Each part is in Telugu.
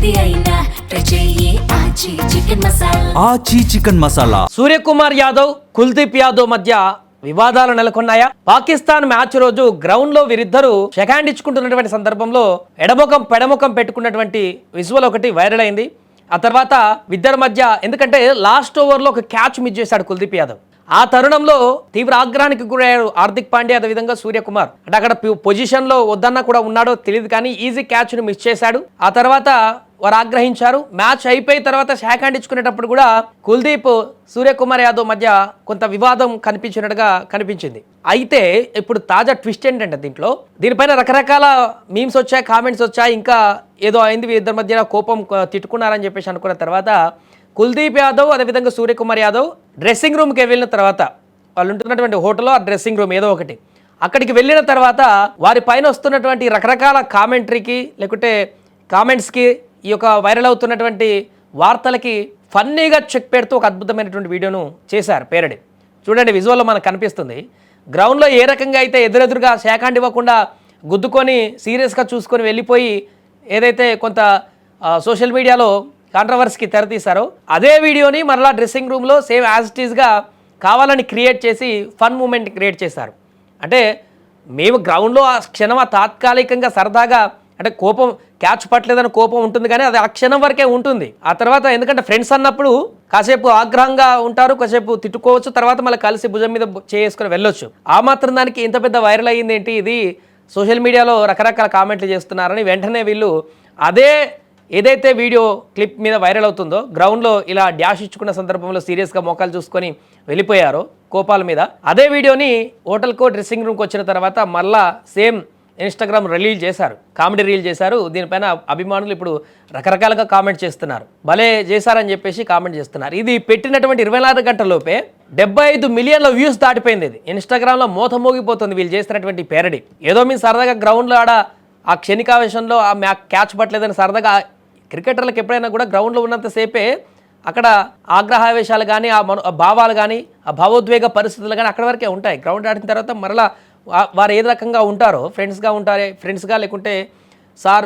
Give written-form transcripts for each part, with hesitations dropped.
ఏది అయినా ట్రై చెయ్యి ఆచి చికెన్ మసాలా. ఆచి చికెన్ మసాలా. సూర్యకుమార్ యాదవ్, కుల్దీప్ యాదవ్ మధ్య వివాదాలు నెలకొన్నాయా? పాకిస్తాన్ మ్యాచ్ రోజు గ్రౌండ్ లో వీరిద్దరూ షెకాండ్ ఇచ్చుకుంటున్నటువంటి సందర్భంలో ఎడముఖం పెడముఖం పెట్టుకున్నటువంటి విజువల్ ఒకటి వైరల్ అయింది. ఆ తర్వాత ఇద్దరి మధ్య, ఎందుకంటే లాస్ట్ ఓవర్లో ఒక క్యాచ్ మిస్ చేశాడు కుల్దీప్ యాదవ్. ఆ తరుణంలో తీవ్ర ఆగ్రహానికి గురయ్యారు హార్దిక్ పాండ్యా, అదేవిధంగా సూర్యకుమార్. అంటే అక్కడ పొజిషన్ లో వద్దన్నా కూడా ఉన్నాడో తెలియదు, కానీ ఈజీ క్యాచ్ ని మిస్ చేశాడు. ఆ తర్వాత వారు ఆగ్రహించారు. మ్యాచ్ అయిపోయిన తర్వాత షేక్ హ్యాండ్ ఇచ్చుకునేటప్పుడు కూడా కుల్దీప్, సూర్యకుమార్ యాదవ్ మధ్య కొంత వివాదం కనిపించినట్టుగా కనిపించింది. అయితే ఇప్పుడు తాజా ట్విస్ట్ ఏంటంటే దీనిపైన రకరకాల మీమ్స్ వచ్చాయి, కామెంట్స్ వచ్చాయి. ఇంకా ఏదో అయింది ఇద్దరి మధ్య కోపం, తిట్టుకున్నారని చెప్పేసి అనుకున్న తర్వాత కుల్దీప్ యాదవ్ అదేవిధంగా సూర్యకుమార్ యాదవ్ డ్రెస్సింగ్ రూమ్కి వెళ్ళిన తర్వాత, వాళ్ళు ఉంటున్నటువంటి హోటల్లో ఆ డ్రెస్సింగ్ రూమ్ ఏదో ఒకటి, అక్కడికి వెళ్ళిన తర్వాత వారి పైన వస్తున్నటువంటి రకరకాల కామెంటరీకి లేకుంటే కామెంట్స్కి, ఈ యొక్క వైరల్ అవుతున్నటువంటి వార్తలకి ఫన్నీగా చెక్ పెడుతూ ఒక అద్భుతమైనటువంటి వీడియోను చేశారు పేరడి. చూడండి, విజువల్లో మనకు కనిపిస్తుంది. గ్రౌండ్లో ఏ రకంగా అయితే ఎదురెదురుగా షేక్ హ్యాండ్ ఇవ్వకుండా గుద్దుకొని సీరియస్గా చూసుకొని వెళ్ళిపోయి ఏదైతే కొంత సోషల్ మీడియాలో కాంట్రవర్సీకి తెరతీశారో అదే వీడియోని మరలా డ్రెస్సింగ్ రూమ్లో సేమ్ యాజ్ ఇట్ ఈస్గా కావాలని క్రియేట్ చేసి ఫన్ మూమెంట్ క్రియేట్ చేశారు. అంటే మేము గ్రౌండ్లో ఆ క్షణం తాత్కాలికంగా సరదాగా, అంటే కోపం, క్యాచ్ పట్టలేదని కోపం ఉంటుంది, కానీ అది ఆ క్షణం వరకే ఉంటుంది. ఆ తర్వాత ఎందుకంటే ఫ్రెండ్స్ అన్నప్పుడు కాసేపు ఆగ్రహంగా ఉంటారు, కాసేపు తిట్టుకోవచ్చు, తర్వాత మళ్ళీ కలిసి భుజం మీద చేసుకుని వెళ్ళొచ్చు. ఆ మాత్రం దానికి ఇంత పెద్ద వైరల్ అయ్యింది ఏంటి, ఇది సోషల్ మీడియాలో రకరకాల కామెంట్లు చేస్తున్నారని వెంటనే వీళ్ళు అదే ఏదైతే వీడియో క్లిప్ మీద వైరల్ అవుతుందో, గ్రౌండ్లో ఇలా డ్యాష్ ఇచ్చుకున్న సందర్భంలో సీరియస్గా మోకాలు చూసుకొని వెళ్ళిపోయారో కోపాల మీద, అదే వీడియోని హోటల్కో డ్రెస్సింగ్ రూమ్కి వచ్చిన తర్వాత మళ్ళా సేమ్ ఇన్స్టాగ్రామ్ రిలీజ్ చేశారు, కామెడీ రీల్ చేశారు. దీనిపైన అభిమానులు ఇప్పుడు రకరకాలుగా కామెంట్ చేస్తున్నారు, భలే చేశారని చెప్పేసి కామెంట్ చేస్తున్నారు. ఇది పెట్టినటువంటి 24 గంటల్లోపే 75 మిలియన్ల వ్యూస్ దాటిపోయింది. ఇది ఇన్స్టాగ్రామ్లో మోత మోగిపోతుంది వీళ్ళు చేస్తున్నటువంటి పేరడి. ఏదో మీ సరదాగా గ్రౌండ్లో ఆడ ఆ క్షణికావేశంలో ఆ క్యాచ్ పట్టలేదని సరదాగా, క్రికెటర్లకు ఎప్పుడైనా కూడా గ్రౌండ్లో ఉన్నంతసేపే అక్కడ ఆగ్రహావేశాలు కానీ, ఆ భావాలు కానీ, ఆ భావోద్వేగ పరిస్థితులు కానీ అక్కడి వరకే ఉంటాయి. గ్రౌండ్ ఆడిన తర్వాత మరలా వారు ఏ రకంగా ఉంటారో, ఫ్రెండ్స్గా లేకుంటే సార్,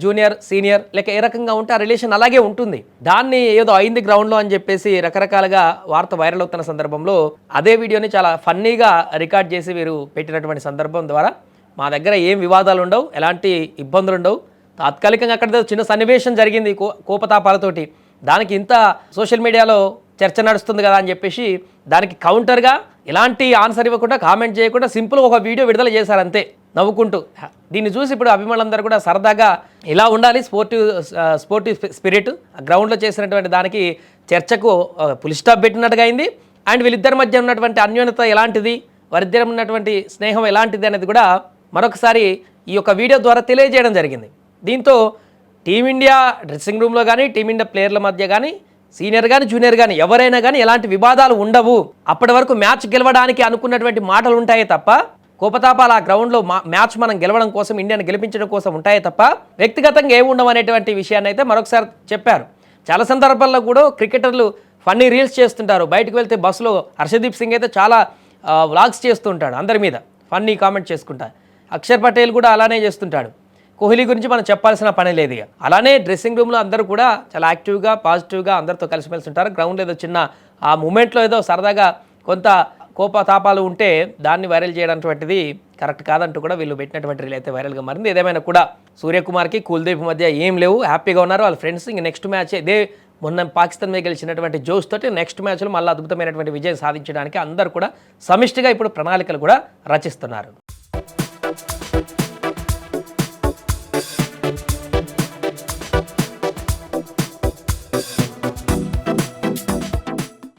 జూనియర్, సీనియర్, లేక ఏ రకంగా ఉంటే ఆ రిలేషన్ అలాగే ఉంటుంది. దాన్ని ఏదో అయింది గ్రౌండ్లో అని చెప్పేసి రకరకాలుగా వార్త వైరల్ అవుతున్న సందర్భంలో అదే వీడియోని చాలా ఫన్నీగా రికార్డ్ చేసి వీరు పెట్టినటువంటి సందర్భం ద్వారా మా దగ్గర ఏం వివాదాలు ఉండవు, ఎలాంటి ఇబ్బందులు ఉండవు, తాత్కాలికంగా అక్కడ చిన్న సన్నివేశం జరిగింది కోపతాపాలతోటి, దానికి ఇంత సోషల్ మీడియాలో చర్చ నడుస్తుంది కదా అని చెప్పేసి దానికి కౌంటర్గా ఎలాంటి ఆన్సర్ ఇవ్వకుండా, కామెంట్ చేయకుండా సింపుల్ ఒక వీడియో విడుదల చేశారు అంతే, నవ్వుకుంటూ. దీన్ని చూసి ఇప్పుడు అభిమానులందరూ కూడా సరదాగా ఇలా ఉండాలి, స్పోర్టివ్ స్పిరిట్, గ్రౌండ్లో చేసినటువంటి దానికి చర్చకు ఫుల్ స్టాప్ పెట్టినట్టుగా అయింది. అండ్ వీళ్ళిద్దరి మధ్య ఉన్నటువంటి అన్యోన్యత ఎలాంటిది, వారిద్దరం ఉన్నటువంటి స్నేహం ఎలాంటిది అనేది కూడా మరొకసారి ఈ యొక్క వీడియో ద్వారా తెలియజేయడం జరిగింది. దీంతో టీమిండియా డ్రెస్సింగ్ రూమ్లో కానీ, టీమిండియా ప్లేయర్ల మధ్య కానీ, సీనియర్ కానీ జూనియర్ కానీ ఎవరైనా కానీ ఎలాంటి వివాదాలు ఉండవు. అప్పటి వరకు మ్యాచ్ గెలవడానికి అనుకున్నటువంటి మాటలు ఉంటాయే తప్ప, కోపతాపాలు ఆ గ్రౌండ్లో మ్యాచ్ మనం గెలవడం కోసం, ఇండియాని గెలిపించడం కోసం ఉంటాయే తప్ప వ్యక్తిగతంగా ఏమి ఉండవు అనేటువంటి విషయాన్ని అయితే మరొకసారి చెప్పారు. చాలా సందర్భాల్లో కూడా క్రికెటర్లు ఫన్నీ రీల్స్ చేస్తుంటారు. బయటకు వెళ్తే బస్సులో హర్షదీప్ సింగ్ అయితే చాలా వ్లాగ్స్ చేస్తుంటాడు, అందరి మీద ఫన్నీ కామెంట్ చేసుకుంటారు. అక్షర్ పటేల్ కూడా అలానే చేస్తుంటాడు. కోహ్లీ గురించి మనం చెప్పాల్సిన పని లేదు. అలానే డ్రెస్సింగ్ రూమ్లో అందరూ కూడా చాలా యాక్టివ్గా, పాజిటివ్గా అందరితో కలిసిమెలిసి ఉంటారు. గ్రౌండ్లో ఏదో చిన్న ఆ మూమెంట్లో ఏదో సరదాగా కొంత కోపతాపాలు ఉంటే దాన్ని వైరల్ చేయడంటువంటిది కరెక్ట్ కాదంటూ కూడా వీళ్ళు పెట్టినటువంటి రీల్ అయితే వైరల్గా మారింది. ఏదేమైనా కూడా సూర్యకుమార్కి కుల్దీప్ మధ్య ఏం లేవు, హ్యాపీగా ఉన్నారు వాళ్ళ ఫ్రెండ్స్. ఇంక నెక్స్ట్ మ్యాచ్ ఇదే మొన్న పాకిస్తాన్ మీద గెలిచినటువంటి జోష్ తోటి నెక్స్ట్ మ్యాచ్లో మళ్ళీ అద్భుతమైనటువంటి విజయం సాధించడానికి అందరూ కూడా సమిష్టిగా ఇప్పుడు ప్రణాళికలు కూడా రచిస్తున్నారు.